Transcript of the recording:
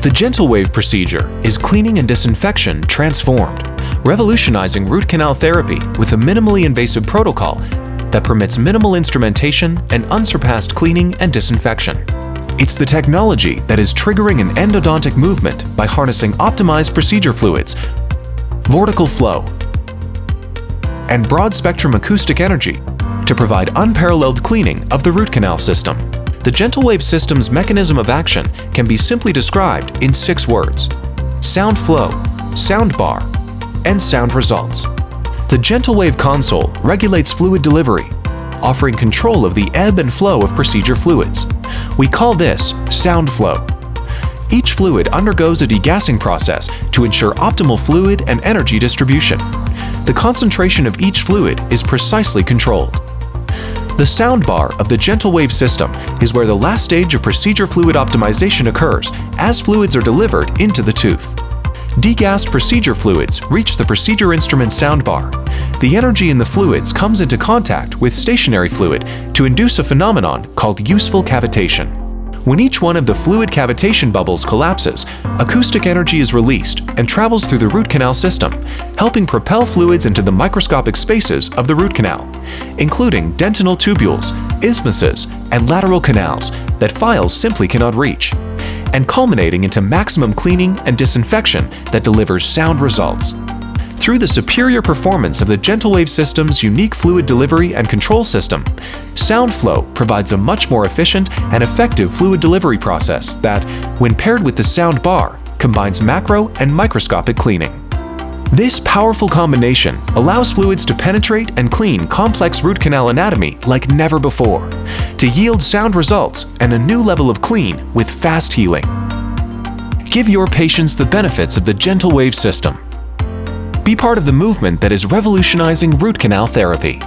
The GentleWave procedure is cleaning and disinfection transformed, revolutionizing root canal therapy with a minimally invasive protocol that permits minimal instrumentation and unsurpassed cleaning and disinfection. It's the technology that is triggering an endodontic movement by harnessing optimized procedure fluids, vortical flow, and broad-spectrum acoustic energy to provide unparalleled cleaning of the root canal system. The GentleWave system's mechanism of action can be simply described in 6 words: sound flow, sound bar, and sound results. The GentleWave console regulates fluid delivery, offering control of the ebb and flow of procedure fluids. We call this sound flow. Each fluid undergoes a degassing process to ensure optimal fluid and energy distribution. The concentration of each fluid is precisely controlled. The sound bar of the GentleWave system is where the last stage of procedure fluid optimization occurs as fluids are delivered into the tooth. Degassed procedure fluids reach the procedure instrument sound bar. The energy in the fluids comes into contact with stationary fluid to induce a phenomenon called useful cavitation. When each one of the fluid cavitation bubbles collapses, acoustic energy is released and travels through the root canal system, helping propel fluids into the microscopic spaces of the root canal, including dentinal tubules, isthmuses, and lateral canals that files simply cannot reach, and culminating into maximum cleaning and disinfection that delivers sound results. Through the superior performance of the GentleWave system's unique fluid delivery and control system, SoundFlow provides a much more efficient and effective fluid delivery process that, when paired with the sound bar, combines macro and microscopic cleaning. This powerful combination allows fluids to penetrate and clean complex root canal anatomy like never before, to yield sound results and a new level of clean with fast healing. Give your patients the benefits of the GentleWave system. Be part of the movement that is revolutionizing root canal therapy.